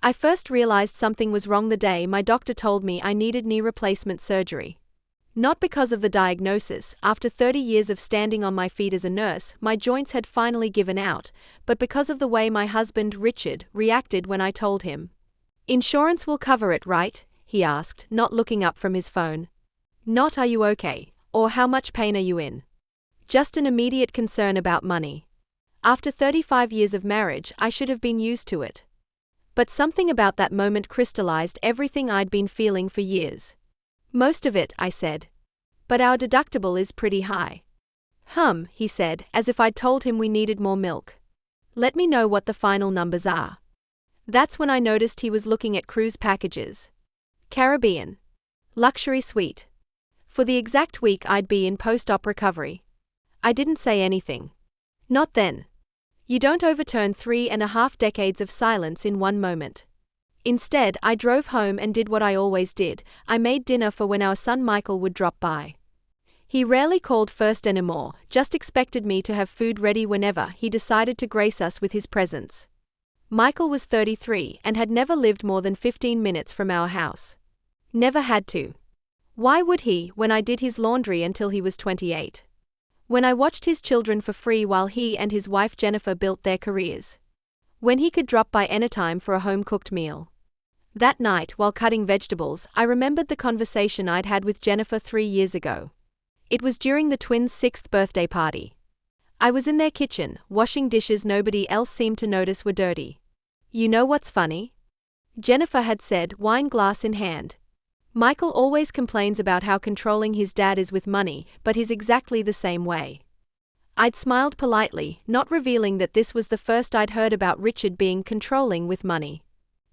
I first realized something was wrong the day my doctor told me I needed knee replacement surgery. Not because of the diagnosis, after 30 years of standing on my feet as a nurse, my joints had finally given out, but because of the way my husband, Richard, reacted when I told him. "Insurance will cover it, right?" he asked, not looking up from his phone. Not "Are you okay?" or "How much pain are you in?" Just an immediate concern about money. After 35 years of marriage, I should have been used to it. But something about that moment crystallized everything I'd been feeling for years. "Most of it," I said. "But our deductible is pretty high." He said, as if I'd told him we needed more milk. "Let me know what the final numbers are." That's when I noticed he was looking at cruise packages. Caribbean. Luxury suite. For the exact week I'd be in post-op recovery. I didn't say anything. Not then. You don't overturn 3.5 decades of silence in one moment. Instead, I drove home and did what I always did. I made dinner for when our son Michael would drop by. He rarely called first anymore, just expected me to have food ready whenever he decided to grace us with his presence. Michael was 33 and had never lived more than 15 minutes from our house. Never had to. Why would he, when I did his laundry until he was 28? When I watched his children for free while he and his wife Jennifer built their careers? When he could drop by anytime for a home-cooked meal? That night, while cutting vegetables, I remembered the conversation I'd had with Jennifer 3 years ago. It was during the twins' 6th birthday party. I was in their kitchen, washing dishes nobody else seemed to notice were dirty. "You know what's funny?" Jennifer had said, wine glass in hand. "Michael always complains about how controlling his dad is with money, but he's exactly the same way." I'd smiled politely, not revealing that this was the first I'd heard about Richard being controlling with money.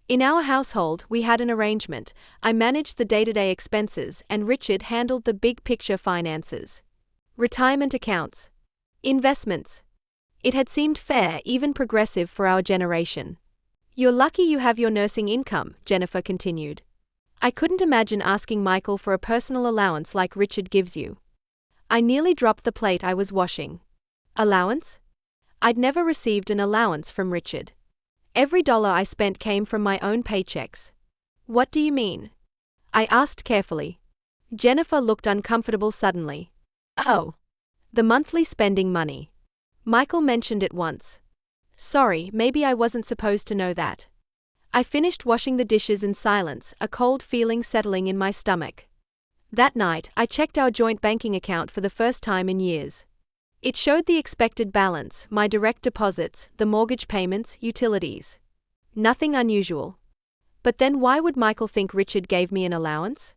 In our household, we had an arrangement. I managed the day-to-day expenses, and Richard handled the big-picture finances. Retirement accounts. Investments. It had seemed fair, even progressive for our generation. "You're lucky you have your nursing income," Jennifer continued. "I couldn't imagine asking Michael for a personal allowance like Richard gives you." I nearly dropped the plate I was washing. Allowance? I'd never received an allowance from Richard. Every dollar I spent came from my own paychecks. "What do you mean?" I asked carefully. Jennifer looked uncomfortable suddenly. "Oh. The monthly spending money. Michael mentioned it once." "Sorry, maybe I wasn't supposed to know that." I finished washing the dishes in silence, a cold feeling settling in my stomach. That night, I checked our joint banking account for the first time in years. It showed the expected balance, my direct deposits, the mortgage payments, utilities. Nothing unusual. But then why would Michael think Richard gave me an allowance?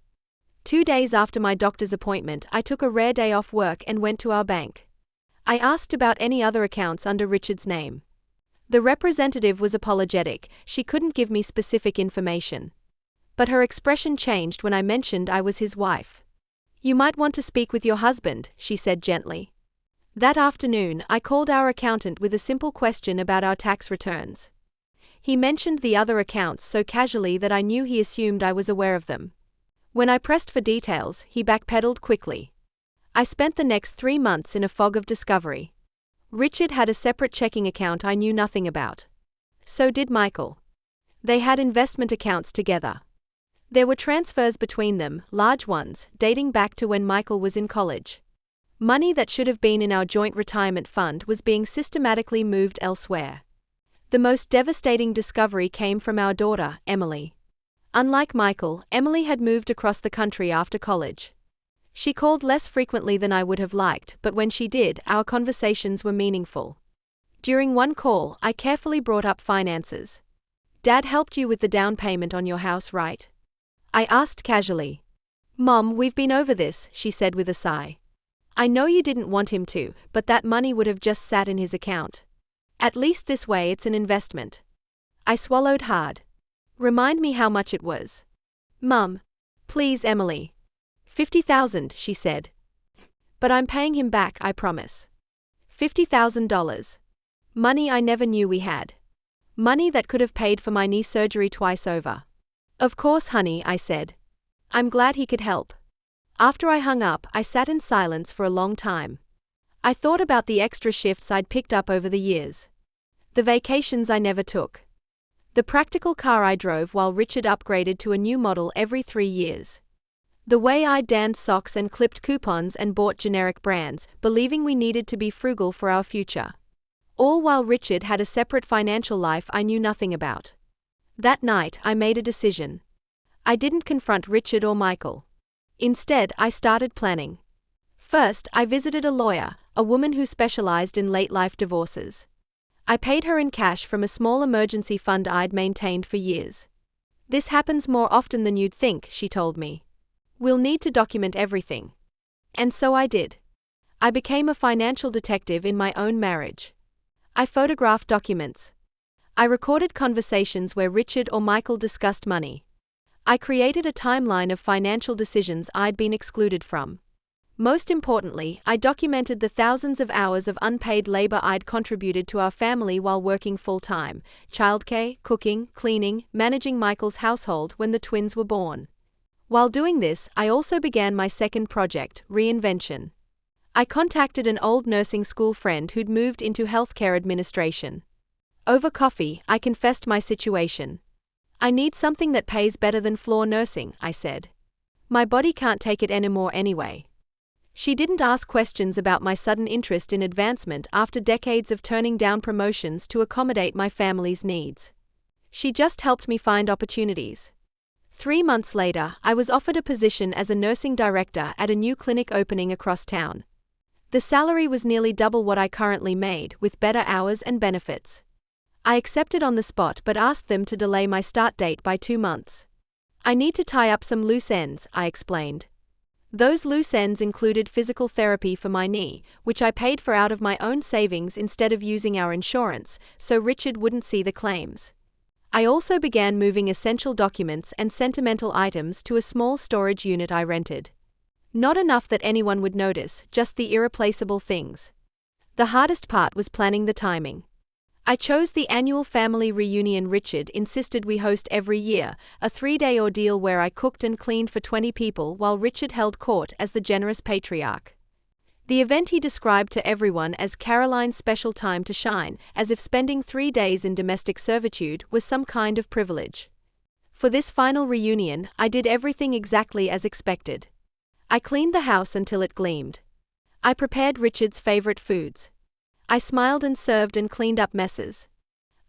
2 days after my doctor's appointment, I took a rare day off work and went to our bank. I asked about any other accounts under Richard's name. The representative was apologetic, she couldn't give me specific information. But her expression changed when I mentioned I was his wife. "You might want to speak with your husband," she said gently. That afternoon, I called our accountant with a simple question about our tax returns. He mentioned the other accounts so casually that I knew he assumed I was aware of them. When I pressed for details, he backpedaled quickly. I spent the next 3 months in a fog of discovery. Richard had a separate checking account I knew nothing about. So did Michael. They had investment accounts together. There were transfers between them, large ones, dating back to when Michael was in college. Money that should have been in our joint retirement fund was being systematically moved elsewhere. The most devastating discovery came from our daughter, Emily. Unlike Michael, Emily had moved across the country after college. She called less frequently than I would have liked, but when she did, our conversations were meaningful. During one call, I carefully brought up finances. "Dad helped you with the down payment on your house, right?" I asked casually. "Mom, we've been over this," she said with a sigh. "I know you didn't want him to, but that money would have just sat in his account. At least this way it's an investment." I swallowed hard. "Remind me how much it was." "Mum. Please, Emily." 50,000, she said. "But I'm paying him back, I promise." $50,000. Money I never knew we had. Money that could have paid for my knee surgery twice over. "Of course, honey," I said. "I'm glad he could help." After I hung up, I sat in silence for a long time. I thought about the extra shifts I'd picked up over the years. The vacations I never took. The practical car I drove while Richard upgraded to a new model every 3 years. The way I darned socks and clipped coupons and bought generic brands, believing we needed to be frugal for our future. All while Richard had a separate financial life I knew nothing about. That night, I made a decision. I didn't confront Richard or Michael. Instead, I started planning. First, I visited a lawyer, a woman who specialized in late-life divorces. I paid her in cash from a small emergency fund I'd maintained for years. "This happens more often than you'd think," she told me. "We'll need to document everything." And so I did. I became a financial detective in my own marriage. I photographed documents. I recorded conversations where Richard or Michael discussed money. I created a timeline of financial decisions I'd been excluded from. Most importantly, I documented the thousands of hours of unpaid labor I'd contributed to our family while working full-time: childcare, cooking, cleaning, managing Michael's household when the twins were born. While doing this, I also began my second project, reinvention. I contacted an old nursing school friend who'd moved into healthcare administration. Over coffee, I confessed my situation. "I need something that pays better than floor nursing," I said. "My body can't take it anymore anyway." She didn't ask questions about my sudden interest in advancement after decades of turning down promotions to accommodate my family's needs. She just helped me find opportunities. 3 months later, I was offered a position as a nursing director at a new clinic opening across town. The salary was nearly double what I currently made, with better hours and benefits. I accepted on the spot but asked them to delay my start date by 2 months. "I need to tie up some loose ends," I explained. Those loose ends included physical therapy for my knee, which I paid for out of my own savings instead of using our insurance, so Richard wouldn't see the claims. I also began moving essential documents and sentimental items to a small storage unit I rented. Not enough that anyone would notice, just the irreplaceable things. The hardest part was planning the timing. I chose the annual family reunion Richard insisted we host every year, a 3-day ordeal where I cooked and cleaned for 20 people while Richard held court as the generous patriarch. The event he described to everyone as Caroline's special time to shine, as if spending 3 days in domestic servitude was some kind of privilege. For this final reunion, I did everything exactly as expected. I cleaned the house until it gleamed. I prepared Richard's favorite foods. I smiled and served and cleaned up messes.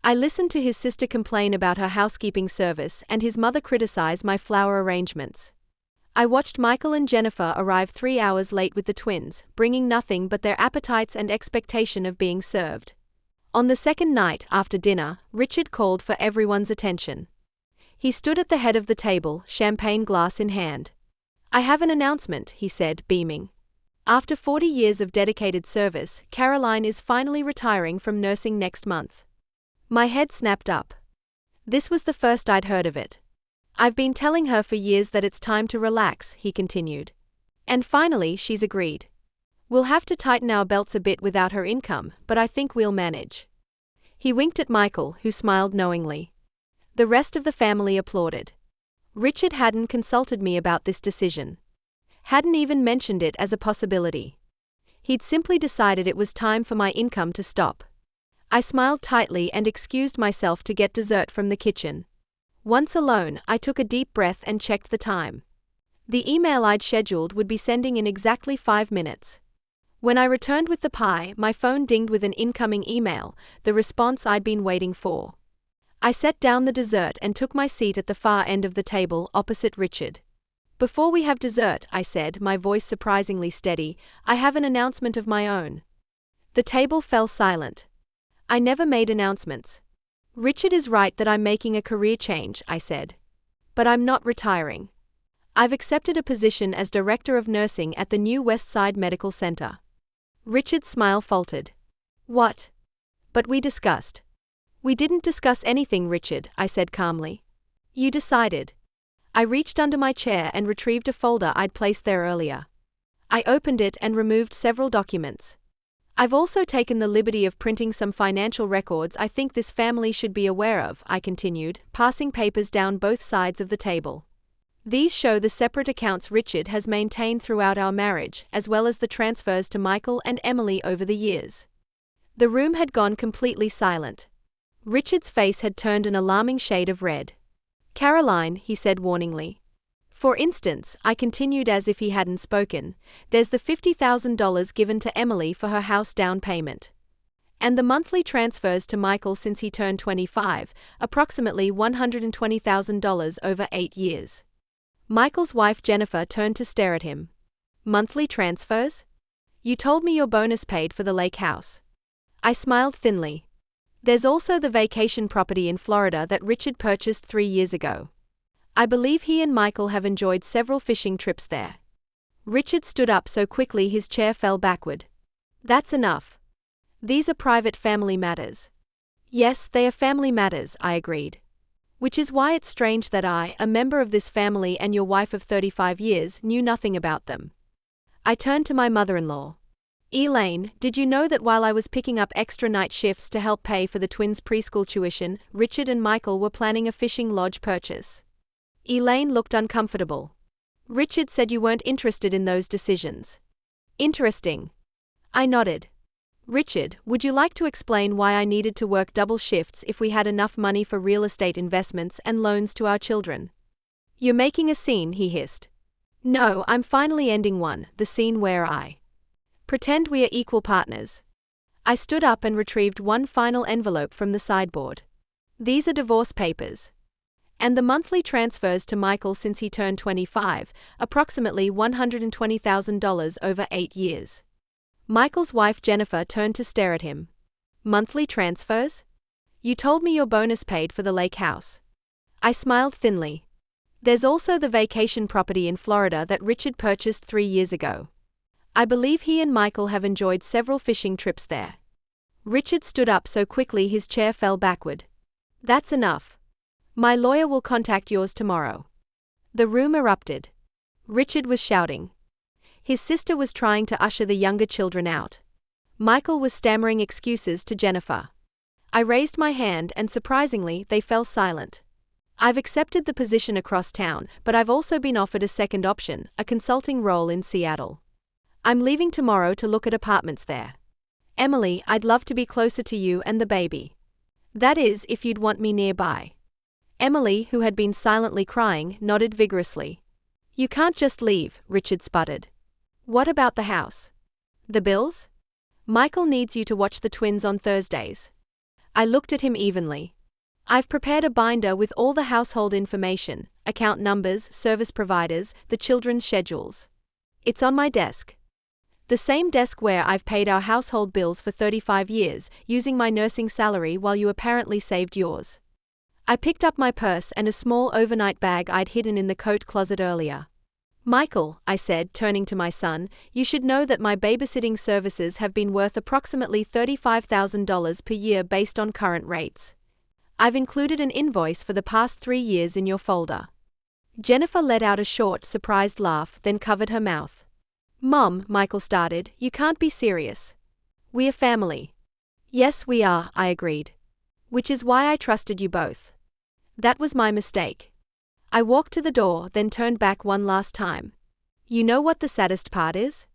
I listened to his sister complain about her housekeeping service and his mother criticize my flower arrangements. I watched Michael and Jennifer arrive 3 hours late with the twins, bringing nothing but their appetites and expectation of being served. On the second night, after dinner, Richard called for everyone's attention. He stood at the head of the table, champagne glass in hand. "I have an announcement," he said, beaming. "After 40 years of dedicated service, Caroline is finally retiring from nursing next month." My head snapped up. This was the first I'd heard of it. "I've been telling her for years that it's time to relax," he continued. "And finally, she's agreed. We'll have to tighten our belts a bit without her income, but I think we'll manage." He winked at Michael, who smiled knowingly. The rest of the family applauded. Richard hadn't consulted me about this decision. Hadn't even mentioned it as a possibility. He'd simply decided it was time for my income to stop. I smiled tightly and excused myself to get dessert from the kitchen. Once alone, I took a deep breath and checked the time. The email I'd scheduled would be sending in exactly 5 minutes. When I returned with the pie, my phone dinged with an incoming email, the response I'd been waiting for. I set down the dessert and took my seat at the far end of the table, opposite Richard. "Before we have dessert," I said, my voice surprisingly steady, "I have an announcement of my own." The table fell silent. I never made announcements. "Richard is right that I'm making a career change," I said. "But I'm not retiring. I've accepted a position as Director of Nursing at the new West Side Medical Center." Richard's smile faltered. "What?" "But we discussed." "We didn't discuss anything, Richard," I said calmly. "You decided." I reached under my chair and retrieved a folder I'd placed there earlier. I opened it and removed several documents. "I've also taken the liberty of printing some financial records I think this family should be aware of," I continued, passing papers down both sides of the table. "These show the separate accounts Richard has maintained throughout our marriage, as well as the transfers to Michael and Emily over the years." The room had gone completely silent. Richard's face had turned an alarming shade of red. Caroline, he said warningly. For instance, I continued as if he hadn't spoken, there's the $50,000 given to Emily for her house down payment. And the monthly transfers to Michael since he turned 25, approximately $120,000 over 8 years. Michael's wife Jennifer turned to stare at him. Monthly transfers? You told me your bonus paid for the lake house. I smiled thinly. There's also the vacation property in Florida that Richard purchased 3 years ago. I believe he and Michael have enjoyed several fishing trips there. Richard stood up so quickly his chair fell backward. That's enough. These are private family matters. Yes, they are family matters, I agreed. Which is why it's strange that I, a member of this family and your wife of 35 years, knew nothing about them. I turned to my mother-in-law. Elaine, did you know that while I was picking up extra night shifts to help pay for the twins' preschool tuition, Richard and Michael were planning a fishing lodge purchase? Elaine looked uncomfortable. Richard said you weren't interested in those decisions. Interesting. I nodded. Richard, would you like to explain why I needed to work double shifts if we had enough money for real estate investments and loans to our children? You're making a scene, he hissed. No, I'm finally ending one, the scene where I pretend we are equal partners. I stood up and retrieved one final envelope from the sideboard. These are divorce papers. And the monthly transfers to Michael since he turned 25, approximately $120,000 over 8 years. Michael's wife Jennifer turned to stare at him. Monthly transfers? You told me your bonus paid for the lake house. I smiled thinly. There's also the vacation property in Florida that Richard purchased 3 years ago. I believe he and Michael have enjoyed several fishing trips there. Richard stood up so quickly his chair fell backward. That's enough. My lawyer will contact yours tomorrow. The room erupted. Richard was shouting. His sister was trying to usher the younger children out. Michael was stammering excuses to Jennifer. I raised my hand and surprisingly, they fell silent. I've accepted the position across town, but I've also been offered a second option, a consulting role in Seattle. I'm leaving tomorrow to look at apartments there. Emily, I'd love to be closer to you and the baby. That is, if you'd want me nearby. Emily, who had been silently crying, nodded vigorously. You can't just leave, Richard sputtered. What about the house? The bills? Michael needs you to watch the twins on Thursdays. I looked at him evenly. I've prepared a binder with all the household information, account numbers, service providers, the children's schedules. It's on my desk. The same desk where I've paid our household bills for 35 years, using my nursing salary while you apparently saved yours. I picked up my purse and a small overnight bag I'd hidden in the coat closet earlier. Michael, I said, turning to my son, you should know that my babysitting services have been worth approximately $35,000 per year based on current rates. I've included an invoice for the past 3 years in your folder. Jennifer let out a short, surprised laugh, then covered her mouth. Mom, Michael started, you can't be serious. We are family. Yes, we are, I agreed. Which is why I trusted you both. That was my mistake. I walked to the door, then turned back one last time. You know what the saddest part is?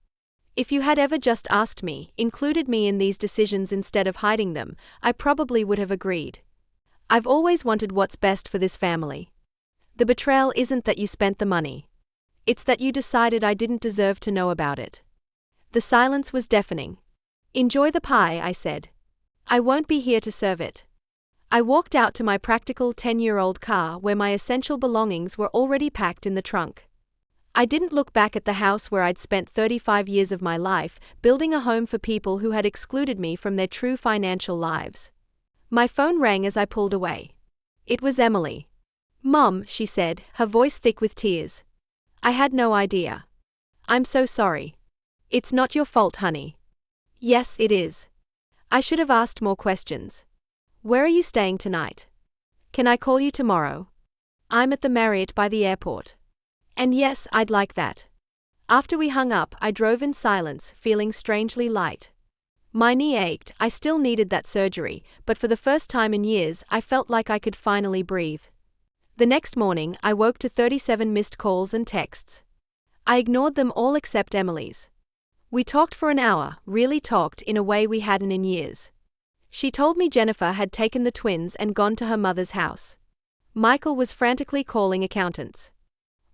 If you had ever just asked me, included me in these decisions instead of hiding them, I probably would have agreed. I've always wanted what's best for this family. The betrayal isn't that you spent the money. It's that you decided I didn't deserve to know about it. The silence was deafening. Enjoy the pie, I said. I won't be here to serve it. I walked out to my practical 10-year-old car where my essential belongings were already packed in the trunk. I didn't look back at the house where I'd spent 35 years of my life, building a home for people who had excluded me from their true financial lives. My phone rang as I pulled away. It was Emily. Mom, she said, her voice thick with tears. I had no idea. I'm so sorry. It's not your fault, honey. Yes, it is. I should have asked more questions. Where are you staying tonight? Can I call you tomorrow? I'm at the Marriott by the airport. And yes, I'd like that. After we hung up, I drove in silence, feeling strangely light. My knee ached, I still needed that surgery, but for the first time in years, I felt like I could finally breathe. The next morning, I woke to 37 missed calls and texts. I ignored them all except Emily's. We talked for an hour, really talked in a way we hadn't in years. She told me Jennifer had taken the twins and gone to her mother's house. Michael was frantically calling accountants.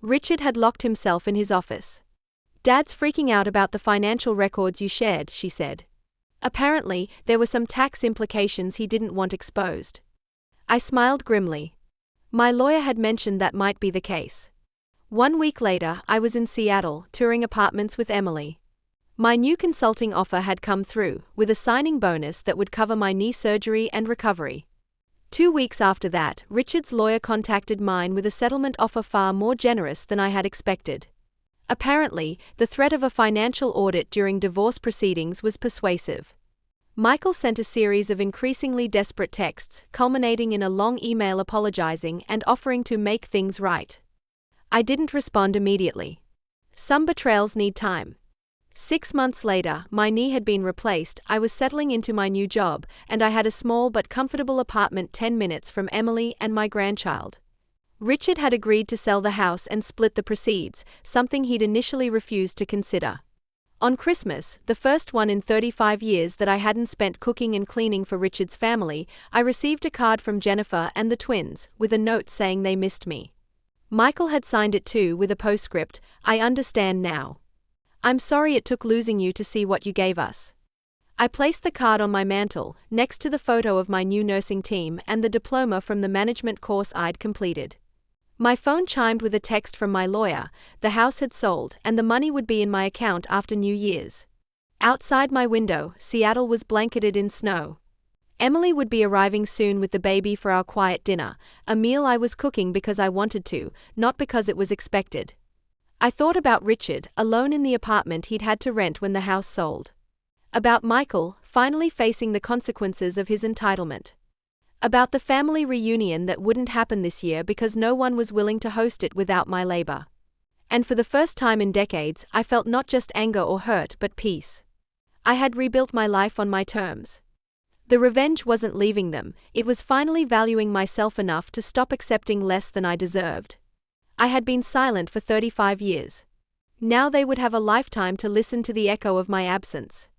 Richard had locked himself in his office. Dad's freaking out about the financial records you shared, she said. Apparently, there were some tax implications he didn't want exposed. I smiled grimly. My lawyer had mentioned that might be the case. 1 week later, I was in Seattle, touring apartments with Emily. My new consulting offer had come through, with a signing bonus that would cover my knee surgery and recovery. 2 weeks after that, Richard's lawyer contacted mine with a settlement offer far more generous than I had expected. Apparently, the threat of a financial audit during divorce proceedings was persuasive. Michael sent a series of increasingly desperate texts, culminating in a long email apologizing and offering to make things right. I didn't respond immediately. Some betrayals need time. 6 months later, my knee had been replaced, I was settling into my new job, and I had a small but comfortable apartment 10 minutes from Emily and my grandchild. Richard had agreed to sell the house and split the proceeds, something he'd initially refused to consider. On Christmas, the first one in 35 years that I hadn't spent cooking and cleaning for Richard's family, I received a card from Jennifer and the twins, with a note saying they missed me. Michael had signed it too with a postscript, "I understand now. I'm sorry it took losing you to see what you gave us." I placed the card on my mantle, next to the photo of my new nursing team and the diploma from the management course I'd completed. My phone chimed with a text from my lawyer. The house had sold, and the money would be in my account after New Year's. Outside my window, Seattle was blanketed in snow. Emily would be arriving soon with the baby for our quiet dinner, a meal I was cooking because I wanted to, not because it was expected. I thought about Richard, alone in the apartment he'd had to rent when the house sold. About Michael, finally facing the consequences of his entitlement. About the family reunion that wouldn't happen this year because no one was willing to host it without my labor. And for the first time in decades, I felt not just anger or hurt but peace. I had rebuilt my life on my terms. The revenge wasn't leaving them, it was finally valuing myself enough to stop accepting less than I deserved. I had been silent for 35 years. Now they would have a lifetime to listen to the echo of my absence.